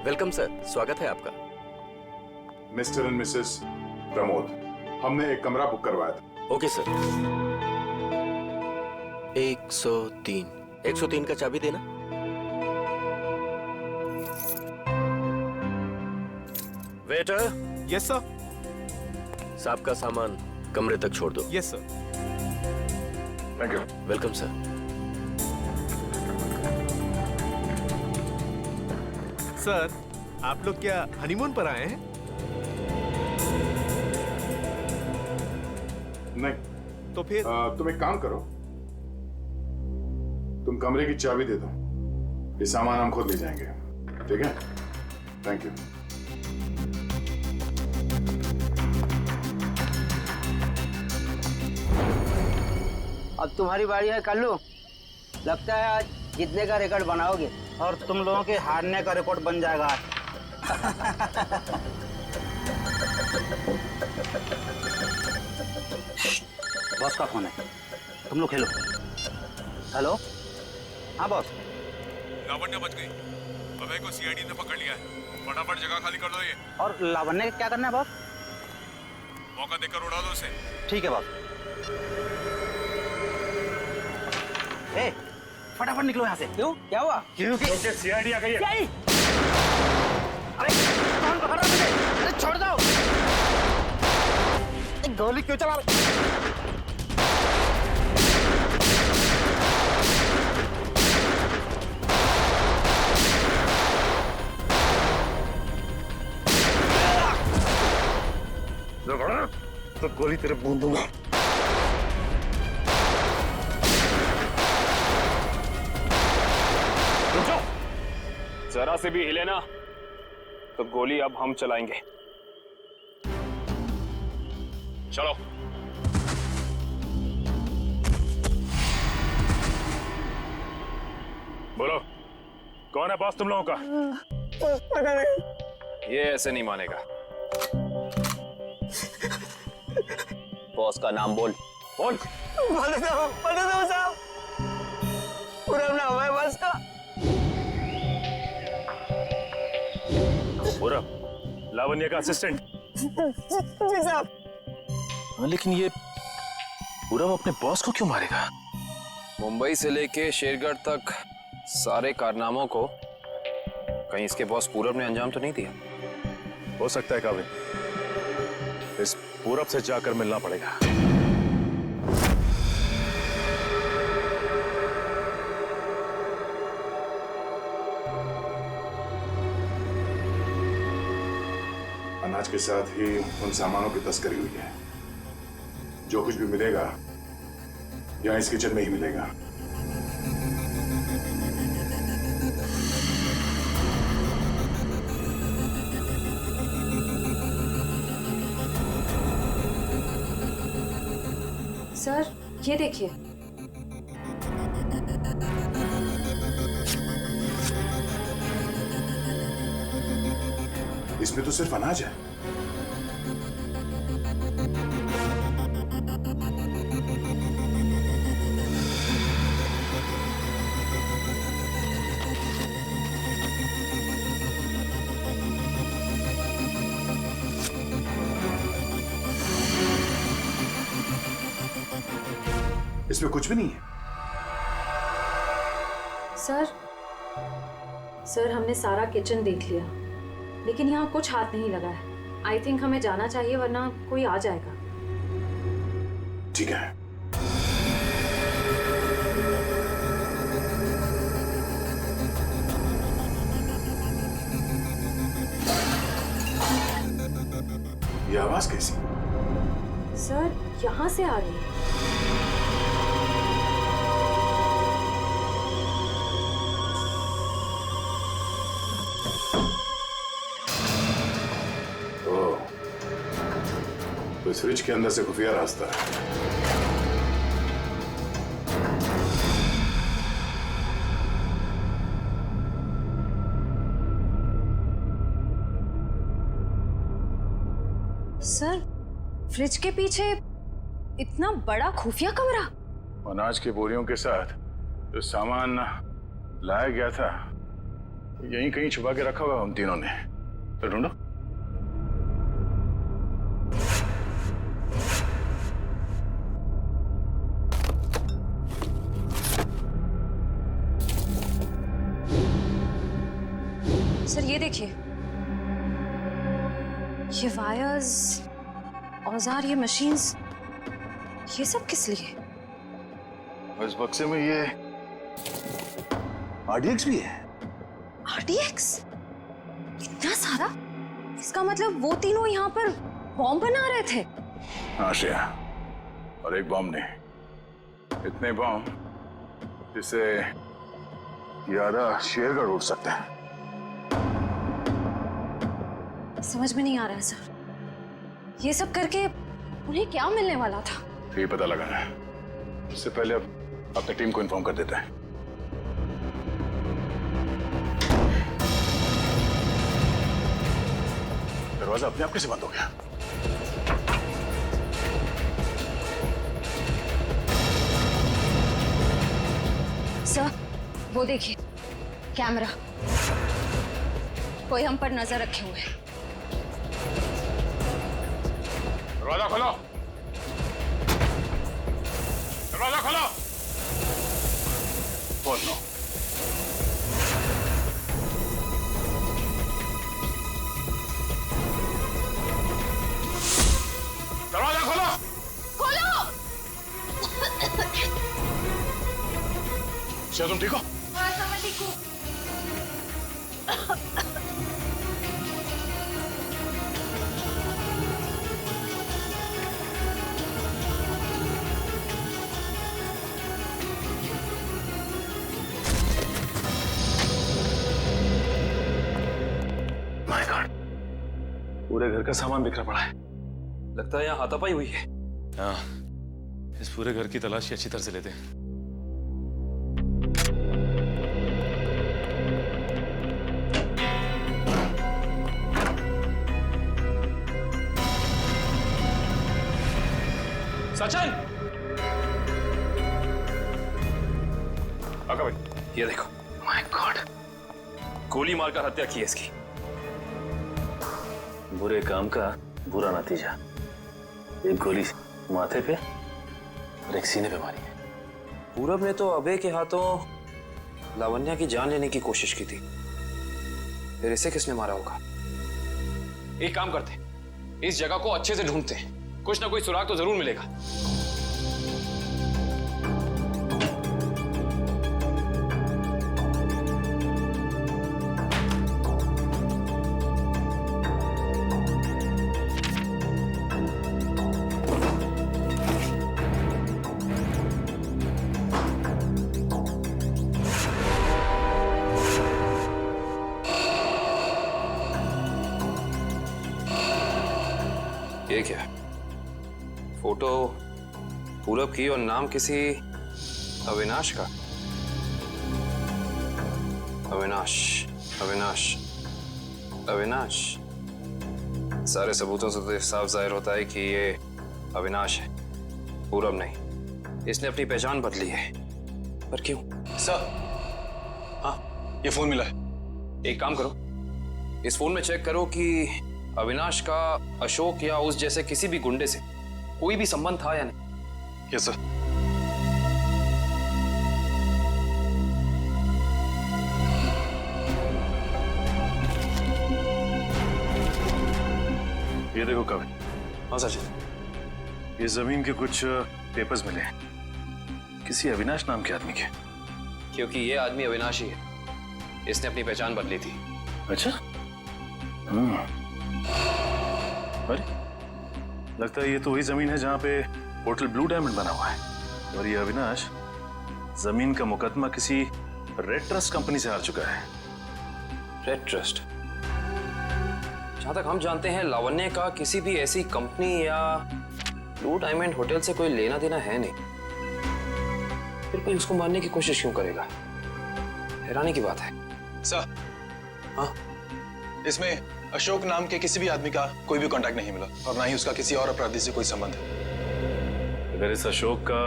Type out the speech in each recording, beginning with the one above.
Welcome sir, स्वागत है आपका। मिस्टर एंड मिसेस प्रमोद, हमने एक कमरा बुक करवाया था। Okay sir. 103 का चाबी देना। वेटर। Yes sir. साहब का सामान कमरे तक छोड़ दो। Yes sir. Thank you. Welcome sir. Sir, आप लोग क्या हनीमून पर आए हैं? नहीं। तो फिर तुम एक काम करो, तुम कमरे की चाबी दे दो, ये सामान हम खुद ले जाएंगे। ठीक है? Thank you. अब तुम्हारी बारी है कल्लू। लगता है आज जीतने का रिकॉर्ड बनाओगे और तुम लोगों के हारने का रिकॉर्ड बन जाएगा आज। बॉस का फोन है, तुम लोग खेलो। हेलो, हाँ बॉस। लावण्य बच गई। अभय को सीआईडी ने पकड़ लिया है। फटाफट जगह खाली कर दो ये। और लावण्य का क्या करना है बॉस? मौका देकर उड़ा दो उसे। ठीक है बॉस। ए, फटाफट निकलो यहाँ से। क्यों? क्या हुआ? क्योंकि सीआईडी आ गई है। अरे कौन पकड़ रहा है मुझे? अरे छोड़ दो। गोली क्यों चला रहे? तो गोली तेरे बूंद दूंगा। जरा से भी हिले ना तो गोली अब हम चलाएंगे। चलो। बोलो, कौन है बॉस तुम लोगों का? ये ऐसे नहीं मानेगा। बॉस का नाम बोल। बोल। बता दो साहब। पूरा नाम है बॉस का। पूरा लावण्य का असिस्टेंट। जी साहब। लेकिन ये पूरब अपने बॉस को क्यों मारेगा? मुंबई से लेके शेरगढ़ तक सारे कारनामों को कहीं इसके बॉस पूरब ने अंजाम तो नहीं दिया? हो सकता है काविन, इस पूरब से जाकर मिलना पड़ेगा। अनाज के साथ ही उन सामानों की तस्करी हुई है। जो कुछ भी मिलेगा यहाँ इस किचन में ही मिलेगा। सर, ये देखिए। इसमें तो सिर्फ अनाज है। इसमें कुछ भी नहीं है। सर हमने सारा किचन देख लिया, लेकिन यहाँ कुछ हाथ नहीं लगा है। आई थिंक हमें जाना चाहिए, वरना कोई आ जाएगा। ठीक है। ये आवाज कैसी? सर, यहाँ से आ रही है। तो इस फ्रिज के अंदर से खुफिया रास्ता है। सर, फ्रिज के पीछे इतना बड़ा खुफिया कमरा। अनाज की बोरियों के साथ जो सामान लाया गया था यहीं कहीं छुपा के रखा होगा उन तीनों ने, तो ढूंढो। सर ये देखिए, ये वायर्स, औजार, ये मशीन्स, ये सब किस लिए? और इस बक्से में ये RDX भी है। RDX? इतना सारा? इसका मतलब वो तीनों यहाँ पर बॉम्ब बना रहे थे? हाँ श्रेया, और एक बॉम्ब नहीं, इतने बॉम्ब जिससे ये आधा शेरगढ़ उड़ सकता है। समझ में नहीं आ रहा है सर, ये सब करके उन्हें क्या मिलने वाला था? ये पता लगाना है। इससे पहले अब अपनी टीम को इन्फॉर्म कर देते हैं। दरवाजा अपने आप कैसे बंद हो गया? सर वो देखिए, कैमरा, कोई हम पर नजर रखे हुए है। दरवाजा खोलो, दरवाजा खोलो। बोल लो। दरवाजा खोलो। खोलो। क्या तुम ठीक हो? हाँ सर, मैं ठीक हूँ। माय गॉड, पूरे घर का सामान बिखरा पड़ा है। लगता है यहाँ हाथापाई हुई है। हाँ, इस पूरे घर की तलाशी अच्छी तरह से लेते हैं। सचिन, आका भाई, ये देखो। माय गॉड, गोली मारकर हत्या की है इसकी। बुरे काम का बुरा नतीजा, एक गोली माथे पे और एक सीने पे मारी है। पूरब ने तो अभय के हाथों लावण्या की जान लेने की कोशिश की थी, फिर इसे किसने मारा होगा? एक काम करते हैं, इस जगह को अच्छे से ढूंढते हैं, कुछ ना कोई सुराग तो जरूर मिलेगा। ये क्या है? फोटो पूरब की और नाम किसी अविनाश का। अविनाश, अविनाश, अविनाश। सारे सबूतों से तो साफ जाहिर होता है कि ये अविनाश है, पूरब नहीं। इसने अपनी पहचान बदली है, पर क्यों? सर, हाँ, ये फोन मिला है। एक काम करो, इस फोन में चेक करो कि अविनाश का अशोक या उस जैसे किसी भी गुंडे से कोई भी संबंध था या नहीं। Yes sir. ये देखो कवि। हाँ सचिन, ये जमीन के कुछ पेपर्स मिले हैं, किसी अविनाश नाम के आदमी के। क्योंकि ये आदमी अविनाशी है, इसने अपनी पहचान बदली थी। अच्छा, अरे लगता है ये तो वही जमीन है जहां पे होटल ब्लू डायमंड बना हुआ है, और ये अविनाश जमीन का मुकदमा किसी रेड ट्रस्ट कंपनी से हार चुका है। Red trust? जहां तक हम जानते हैं लावण्य का किसी भी ऐसी कंपनी या ब्लू डायमंड होटल से कोई लेना देना है नहीं, फिर कोई उसको मारने की कोशिश क्यों करेगा? हैरानी की बात है। सर, हाँ, इसमें अशोक नाम के किसी भी आदमी का कोई भी कांटेक्ट नहीं मिला, और ना ही उसका किसी और अपराधी से कोई संबंध है। अगर इस अशोक का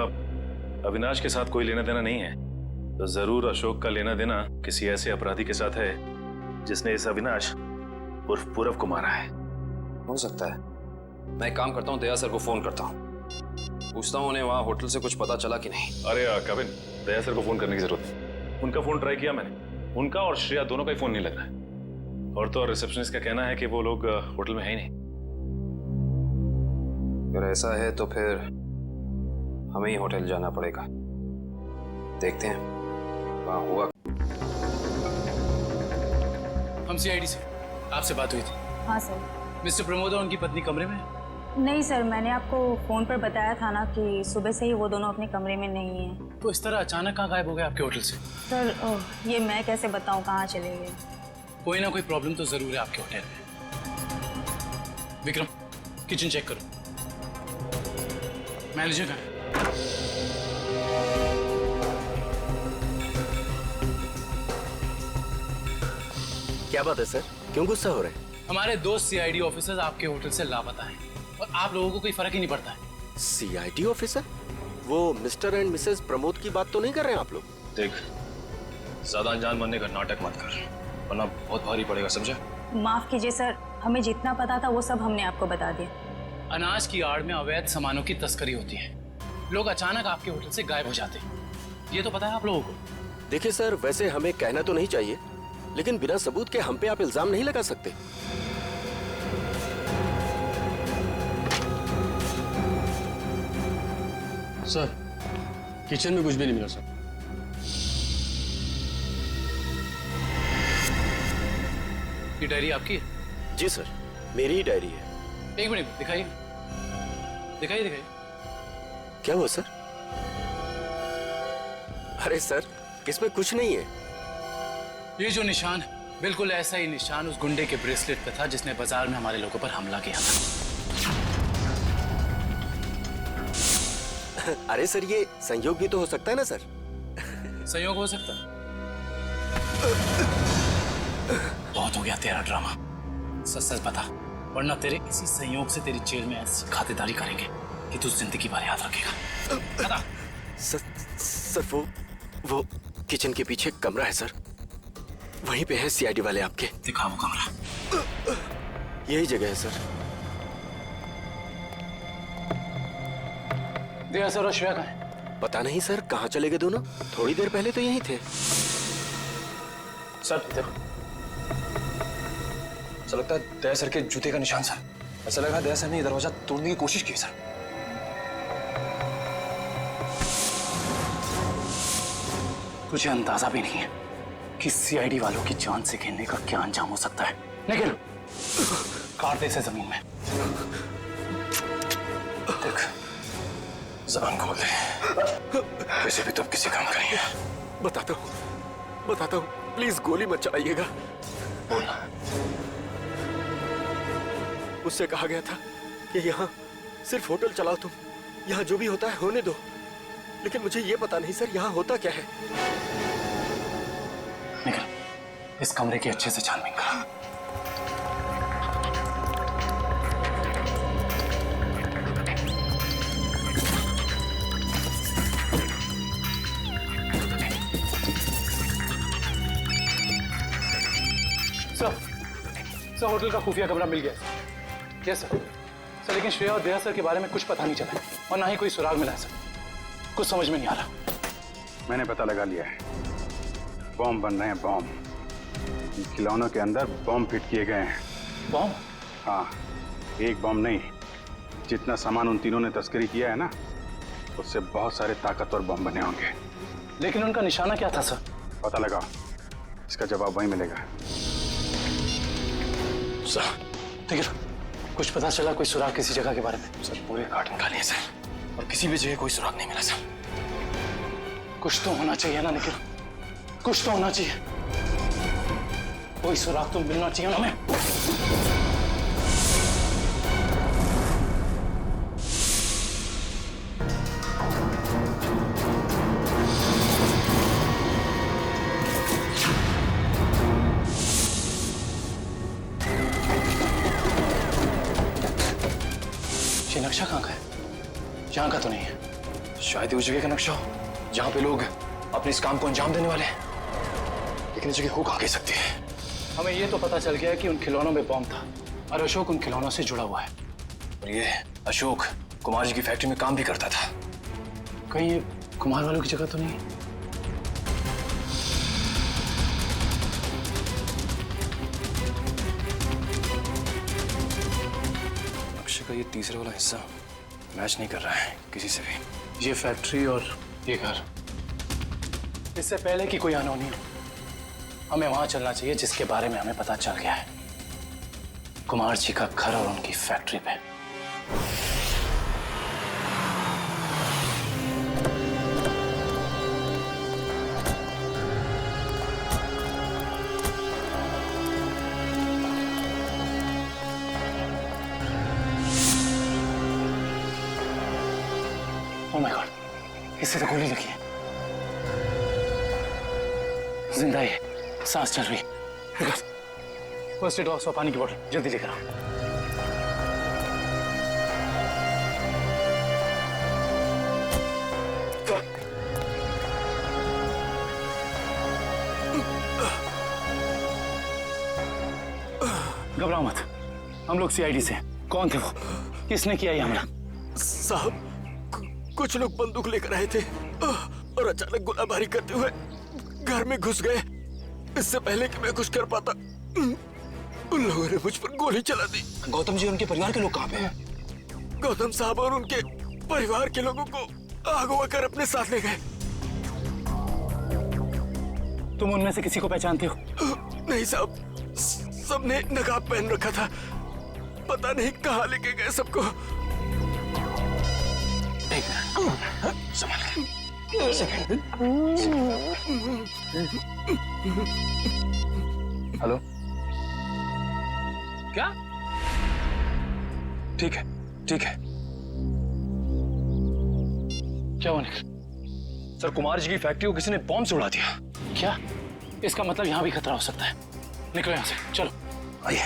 अविनाश के साथ कोई लेना देना नहीं है, तो जरूर अशोक का लेना देना किसी ऐसे अपराधी के साथ है जिसने इस अविनाश उर्फ पूरब को मारा है। हो सकता है। मैं एक काम करता हूँ, दया सर को फोन करता हूँ, पूछता हूँ उन्हें वहाँ होटल से कुछ पता चला कि नहीं। अरे कविन, दया सर को फोन करने की जरूरत नहीं। उनका फोन ट्राई किया मैंने, उनका और श्रेया दोनों का ही फोन नहीं लग रहा है। और तो और रिसेप्शनिस्ट का कहना है कि वो लोग होटल में है ही नहीं। अगर ऐसा है तो फिर हमें ही होटल जाना पड़ेगा। देखते हैं वहाँ हुआ। हम सीआईडी से, आपसे बात हुई थी। हाँ सर। मिस्टर प्रमोद और उनकी पत्नी कमरे में? नहीं सर, मैंने आपको फ़ोन पर बताया था ना कि सुबह से ही वो दोनों अपने कमरे में नहीं हैं। तो इस तरह अचानक कहाँ गायब हो गए आपके होटल से? सर ये मैं कैसे बताऊं कहाँ चले गए। कोई ना कोई प्रॉब्लम तो जरूर है आपके होटल में। विक्रम, किचन चेक करो। मैनेजर कहाँ है? क्या बात है सर, क्यों गुस्सा हो रहे हैं? हमारे दो सीआईडी ऑफिसर्स आपके होटल से लापता हैं और आप लोगों को कोई फर्क ही नहीं पड़ता है। CID officer? वो मिस्टर एंड मिसेस प्रमोद की बात तो नहीं कर रहे हैं आप लोग? देख, ज्यादा अनजान बनने का नाटक मत कर, वरना बहुत भारी पड़ेगा, समझा? माफ़ कीजिए सर, हमें जितना पता था वो सब हमने आपको बता दिया। अनाज की आड़ में अवैध सामानों की तस्करी होती है। लोग अचानक आपके होटल से गायब हो जाते हैं, ये तो पता है आप लोगों को। देखिए सर, वैसे हमें कहना तो नहीं चाहिए, लेकिन बिना सबूत के हम पे आप इल्जाम नहीं लगा सकते। सर, किचन में कुछ भी नहीं मिला सर। ये डायरी आपकी है? जी सर, मेरी ही डायरी है। एक मिनट दिखाइए, दिखाइए दिखाइए। क्या हुआ सर? अरे सर, इसमें कुछ नहीं है। ये जो निशान है, बिल्कुल ऐसा ही निशान उस गुंडे के ब्रेसलेट पे था जिसने बाजार में हमारे लोगों पर हमला किया था। अरे सर, ये संयोग भी तो हो सकता है ना सर? संयोग हो सकता है। बहुत हो गया तेरा ड्रामा, सच सच बता, वरना तेरे इसी संयोग से तेरी जेल में ऐसी खातिरदारी करेंगे कि तू जिंदगी भर याद रखेगा। बता। सर वो किचन के पीछे कमरा है सर, वहीं पे है सीआईडी वाले आपके। दिखा वो कमरा। यही जगह है सर। दया सर और श्रेया कहाँ है? पता नहीं सर, कहाँ चले गए दोनों? थोड़ी देर पहले तो यहीं थे। सर इधर, ऐसा लगता है दया सर के जूते का निशान सर। ऐसा लगा दया सर ने ये दरवाजा तोड़ने की कोशिश की सर। तुझे अंदाजा भी नहीं है कि सीआईडी वालों की जान से खेलने का क्या अंजाम हो सकता है। निकल, काट दे इसे जमीन में। देख, जबान खोल दे, वैसे भी तुम किसी काम करेंगे। बताता हूँ, प्लीज गोली मत चलाइएगा। बोलना। उससे कहा गया था कि यहाँ सिर्फ होटल चलाओ तुम, यहाँ जो भी होता है होने दो। लेकिन मुझे ये पता नहीं सर, यहाँ होता क्या है। निकल, इस कमरे की अच्छे से छानबीन कर। सर, होटल का खुफिया कमरा मिल गया। Yes sir. सर, लेकिन श्रेया और दया सर के बारे में कुछ पता नहीं चला और ना ही कोई सुराग मिला है सर। कुछ समझ में नहीं आ रहा। मैंने पता लगा लिया है, बॉम्ब बन रहे हैं, बॉम्ब। इन खिलौनों के अंदर बॉम्ब फिट किए गए हैं। बॉम्ब? हाँ, एक बॉम्ब नहीं, जितना सामान उन तीनों ने तस्करी किया है ना, उससे बहुत सारे ताकतवर बॉम्ब बने होंगे। लेकिन उनका निशाना क्या था सर? पता लगाओ, इसका जवाब वहीं मिलेगा। सर, देखिए, कुछ पता चला कोई सुराग किसी जगह के बारे में? सर, पूरे कार्ड निकालिए सर, और किसी भी जगह कोई सुराग नहीं मिला सर। कुछ तो होना चाहिए ना निखिल, कुछ तो होना चाहिए। कोई सुराग तो मिलना चाहिए ना हमें। ये नक्शा कहाँ का है? यहाँ का तो नहीं है। शायद उस जगह का नक्शा हो जहाँ पे लोग अपने इस काम को अंजाम देने वाले हैं, लेकिन इस जगह हो कहाँ कह सकती है। हमें ये तो पता चल गया कि उन खिलौनों में बॉम्ब था और अशोक उन खिलौनों से जुड़ा हुआ है। और ये अशोक कुमार जी की फैक्ट्री में काम भी करता था। कहीं ये कुमार वालों की जगह तो नहीं? अक्षय का ये तीसरा वाला हिस्सा मैच नहीं कर रहा है किसी से भी। ये फैक्ट्री और ये घर, इससे पहले कि कोई अनहोनी हो, हमें वहां चलना चाहिए जिसके बारे में हमें पता चल गया है, कुमार जी का घर और उनकी फैक्ट्री पे। ओह माय गॉड, इससे तो गोली लगी है। जिंदा है, सांस चल रही है। फर्स्ट एड बॉक्स और पानी की बोतल जल्दी लेकर आओ। घबराओ मत, हम लोग सीआईडी से। कौन थे वो? किसने किया ये हमला? साहब, कुछ लोग बंदूक लेकर आए थे और अचानक गोलाबारी करते हुए घर में घुस गए। इससे पहले कि मैं कुछ कर पाता, उन लोगों ने मुझ पर गोली चला दी। गौतम जी और उनके परिवार के लोग कहाँ पे हैं? गौतम साहब और उनके परिवार के लोगों को अगवा कर अपने साथ ले गए। तुम उनमें से किसी को पहचानते हो? नहीं साहब, सबने नकाब पहन रखा था। पता नहीं कहाँ लेके गए सबको। हेलो, क्या? ठीक है, ठीक है। क्या हुआ निखिल? सर, कुमार जी की फैक्ट्री को किसी ने बॉम्ब से उड़ा दिया। क्या? इसका मतलब यहाँ भी खतरा हो सकता है। निकलो यहाँ से, चलो। आइए।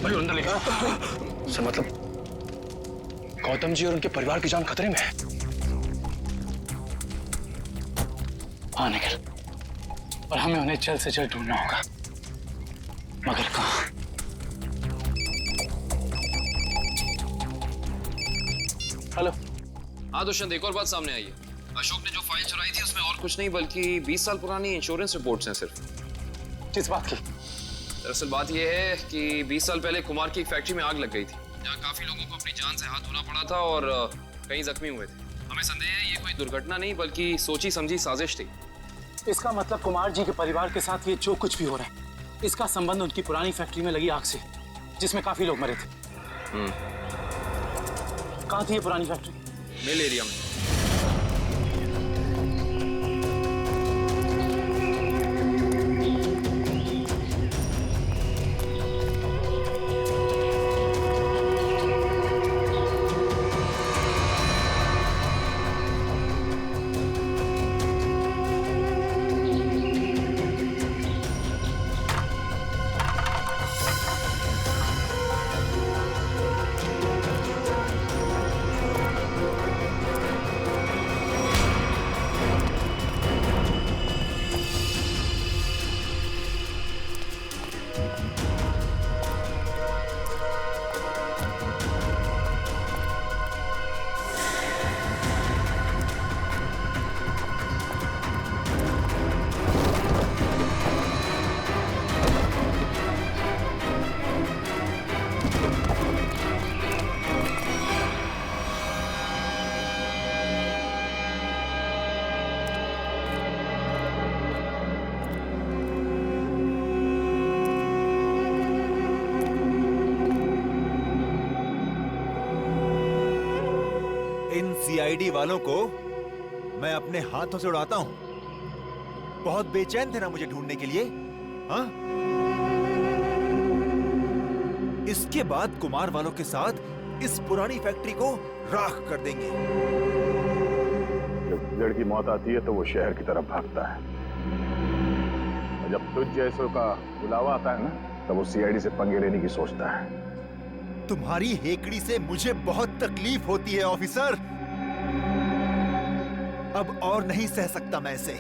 भाई अंदर लेकर सर, मतलब गौतम जी और उनके परिवार की जान खतरे में है। हाँ निखिल, और हमें उन्हें जल्द से जल्द ढूंढना होगा, मगर कहाँ? हेलो। हाँ दुष्यंत, एक और बात सामने आई है। अशोक ने जो फाइल चुराई थी उसमें और कुछ नहीं बल्कि 20 साल पुरानी इंश्योरेंस रिपोर्ट्स हैं सिर्फ। किस बात की? दरअसल बात यह है कि 20 साल पहले कुमार की एक फैक्ट्री में आग लग गई थी, जहाँ काफी लोगों को अपनी जान से हाथ धोना पड़ा था और कई जख्मी हुए थे। हमें संदेह है ये कोई दुर्घटना नहीं बल्कि सोची समझी साजिश थी। इसका मतलब कुमार जी के परिवार के साथ ये जो कुछ भी हो रहा है, इसका संबंध उनकी पुरानी फैक्ट्री में लगी आग से, जिसमें काफी लोग मरे थे। कहाँ थी ये पुरानी फैक्ट्री? मिल एरिया में। सीआईडी वालों को मैं अपने हाथों से उड़ाता हूं। बहुत बेचैन थे ना मुझे ढूंढने के लिए, हाँ? इसके बाद कुमार वालों के साथ इस पुरानी फैक्ट्री को राख कर देंगे। जब गिदड़ की मौत आती है तो वो शहर की तरफ भागता है, और जब तुझ जैसों का बुलावा आता है ना, तब वो सीआईडी से पंगे लेने की सोचता है। तुम्हारी हेकड़ी से मुझे बहुत तकलीफ होती है ऑफिसर। अब और नहीं सह सकता मैं इसे।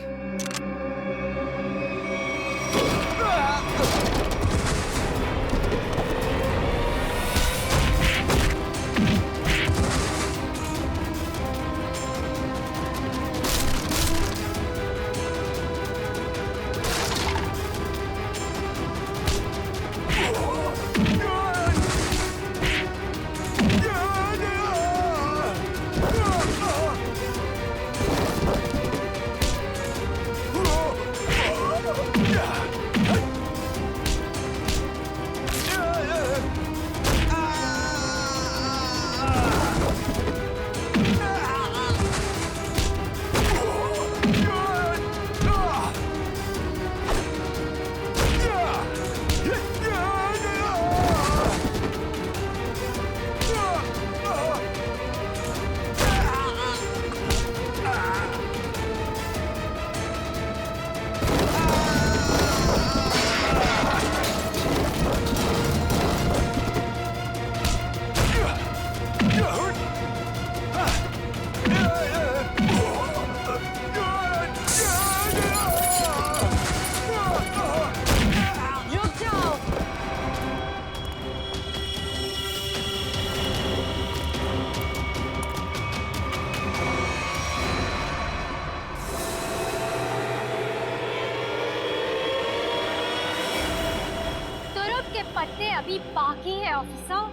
अभी बाकी है ऑफिसर।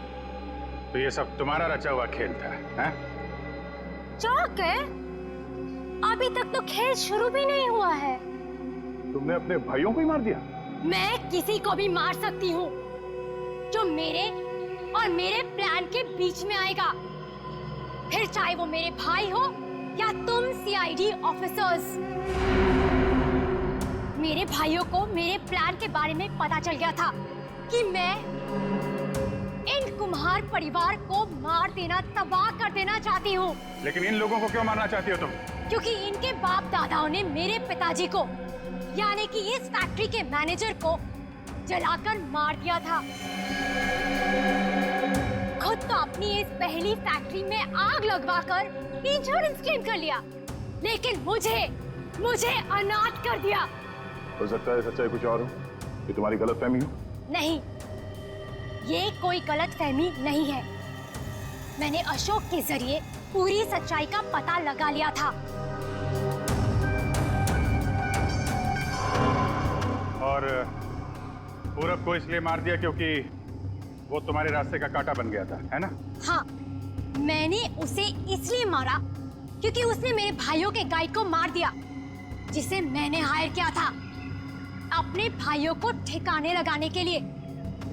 तो ये सब तुम्हारा रचा हुआ खेल था, हैं? चौक है, अभी तक तो खेल शुरू भी नहीं हुआ है। तुमने अपने भाइयों को ही मार दिया? मैं किसी को भी मार सकती हूँ जो मेरे और मेरे प्लान के बीच में आएगा, फिर चाहे वो मेरे भाई हो या तुम सीआईडी ऑफिसर्स। मेरे भाइयों को मेरे प्लान के बारे में पता चल गया था कि मैं इन कुम्हार परिवार को मार देना, तबाह कर देना चाहती हूँ। लेकिन इन लोगों को क्यों मारना चाहती हो तुम? क्योंकि इनके बाप दादाओं ने मेरे पिताजी को, यानी कि इस फैक्ट्री के मैनेजर को जलाकर मार दिया था। खुद तो अपनी इस पहली फैक्ट्री में आग लगवाकर इंश्योरेंस क्लेम कर लिया, लेकिन मुझे अनाथ कर दिया। हो सकता है सच्चाई कुछ और हो, ये तुम्हारी गलतफहमी हो। नहीं, ये कोई गलतफहमी नहीं है। मैंने अशोक के जरिए पूरी सच्चाई का पता लगा लिया था। और पूरब को इसलिए मार दिया क्योंकि वो तुम्हारे रास्ते का कांटा बन गया था, है ना? हाँ, मैंने उसे इसलिए मारा क्योंकि उसने मेरे भाइयों के गाइड को मार दिया, जिसे मैंने हायर किया था अपने भाइयों को ठिकाने लगाने के लिए।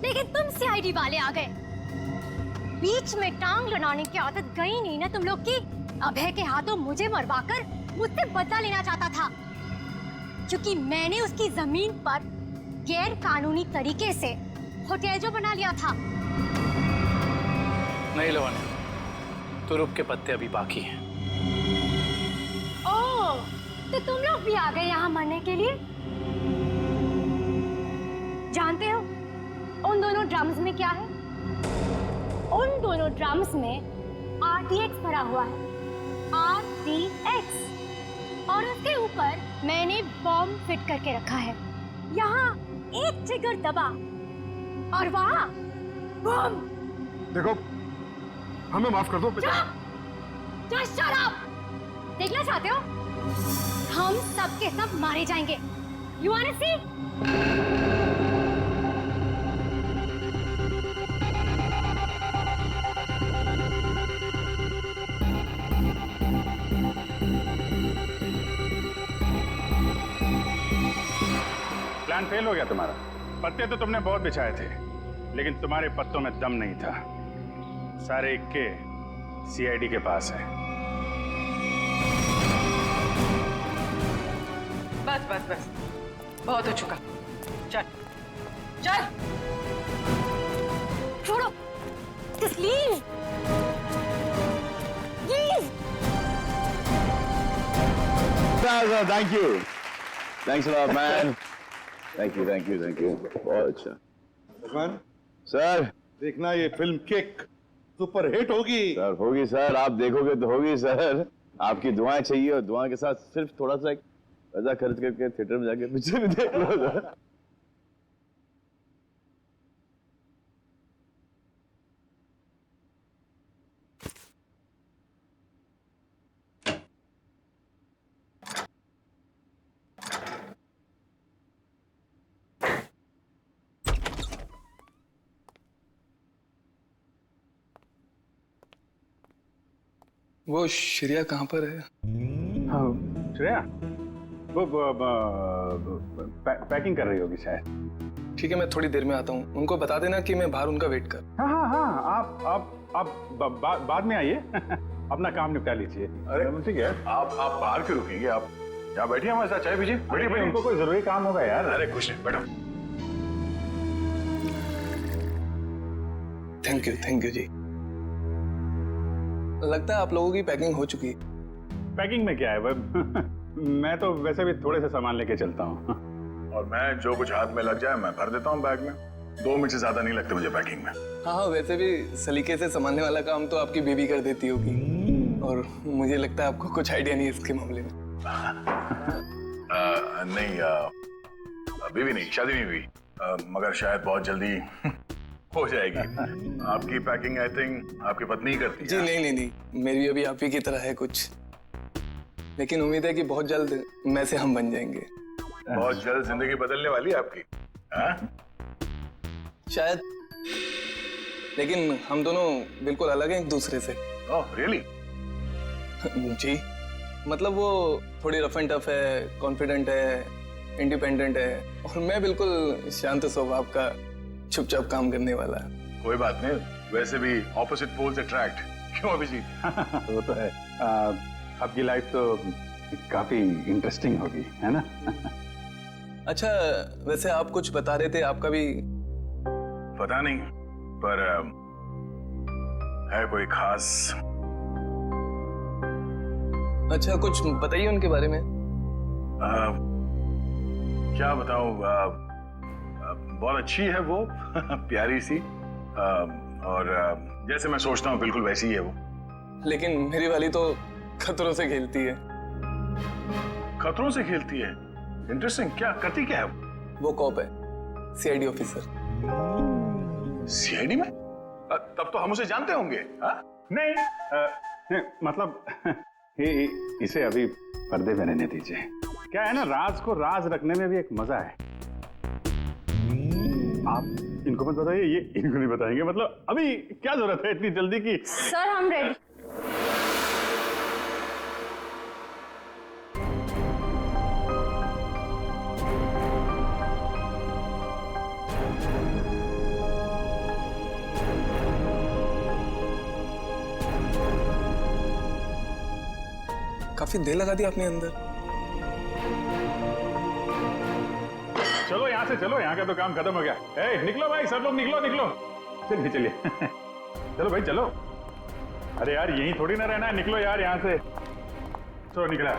लेकिन तुम सीआईडी वाले आ गए, बीच में टांग लड़ाने की आदत गई नहीं ना तुम लोग की। अभय के हाथों मुझे मरवाकर मुझसे बदला लेना चाहता था, क्योंकि मैंने उसकी जमीन पर गैर कानूनी तरीके से होटल जो बना लिया था। नहीं लवण्य, तुरुप के पत्ते अभी बाकी हैं। ओह, तो तुम लोग भी आ गए यहाँ मरने के लिए? जानते हो उन दोनों ड्रम्स में क्या है? उन दोनों ड्रम्स में RTX भरा हुआ है, RTX, और उसके ऊपर मैंने बॉम्ब फिट करके रखा है। यहाँ एक ट्रिगर दबा और वहाँ बॉम्ब। देखो, हमें माफ कर दो। Just shut up! देखना चाहते हो? हम सब के सब मारे जाएंगे। You wanna see? Plan fail हो गया तुम्हारा। पत्ते तो तुमने बहुत बिछाए थे, लेकिन तुम्हारे पत्तों में दम नहीं था। सारे इक्के सीआईडी के पास है। बस बस बस, बहुत हो चुका। चल चल, छोड़ो तस्लीम। Thank you, thanks lot man, thank you thank you thank you, बहुत अच्छा। भगवान सर देखना ये फिल्म किक सुपर हिट होगी। सर होगी सर, आप देखोगे तो होगी सर। आपकी दुआएं चाहिए और दुआ के साथ सिर्फ थोड़ा सा पैसा खर्च करके थिएटर में जाके पिक्चर भी देख लो सर। वो श्रेया कहाँ पर है? श्रेया वो पैकिंग कर रही होगी शायद। ठीक है, मैं थोड़ी देर में आता हूँ। उनको बता देना कि मैं बाहर उनका वेट कर। हाँ हाँ हाँ, आप बाद में आइए। अपना काम निपटा लीजिए। अरे ठीक है, आप बाहर क्यों रुकेंगे? आप यहाँ बैठिए, हमारे साथ चाय पीजिए। बैठिए भाई, उनको कोई जरूरी काम होगा यार। अरे कुछ नहीं, बैठो। थैंक यू जी। लगता है आप लोगों की पैकिंग हो चुकी है। पैकिंग में क्या है मैं तो वैसे भी थोड़े से सामान लेके चलता हूँ। और मैं जो कुछ हाथ में लग जाए मैं भर देता हूँ बैग में। 2 मिनट से ज्यादा नहीं लगते मुझे पैकिंग में। हाँ, वैसे भी सलीके से संभालने वाला काम तो आपकी बेबी कर देती होगी, और मुझे लगता है आपको कुछ आइडिया नहीं है इसके मामले में। नहीं, अभी भी नहीं, शादी नहीं हुई, मगर शायद बहुत जल्दी हो जाएगी। आपकी पैकिंग आई थिंक आपकी पत्नी ही करती है। जी नहीं, मेरी अभी आप ही की तरह है कुछ, लेकिन उम्मीद है कि बहुत जल्द मैं से हम बन जाएंगे। बहुत जल्द जिंदगी बदलने वाली है आपकी। शायद, लेकिन हम दोनों बिल्कुल अलग हैं एक दूसरे से। Oh really? जी, मतलब वो थोड़ी रफ एंड टफ है, कॉन्फिडेंट है, इंडिपेंडेंट है, और मैं बिल्कुल शांत स्वभाव का, चुपचाप काम करने वाला है। कोई बात नहीं, वैसे भी ऑपोजिट पोल्स अट्रैक्ट, क्यों अभिजीत? वो तो है। आपकी लाइफ तो काफी इंटरेस्टिंग होगी, है ना? अच्छा, वैसे आप कुछ बता रहे थे, आपका भी? पता नहीं, पर है कोई खास? अच्छा, कुछ बताइए उनके बारे में। क्या बताऊं, बहुत अच्छी है वो। प्यारी सी, और जैसे मैं सोचता हूँ बिल्कुल वैसी ही है वो। लेकिन मेरी वाली तो खतरों से खेलती है। खतरों से खेलती है? इंटरेस्टिंग। क्या करती क्या है वो? कॉप है, सीआईडी ऑफिसर। सीआईडी में? तब तो हम उसे जानते होंगे। नहीं, मतलब इसे अभी पर्दे में रहने दीजिए। क्या है ना, राज को राज रखने में भी एक मजा है। आप इनको मत बताइए, ये इनको नहीं बताएंगे। मतलब अभी क्या जरूरत है इतनी जल्दी की? सर हम रेडी। काफी देर लगा दी आपने अंदर। चलो यहाँ से चलो, यहाँ का तो काम खत्म हो गया। निकलो भाई, सब लोग निकलो निकलो। चलिए चलो भाई चलो। अरे यार यहीं थोड़ी ना रहना है, निकलो यार यहाँ से। चलो निकला।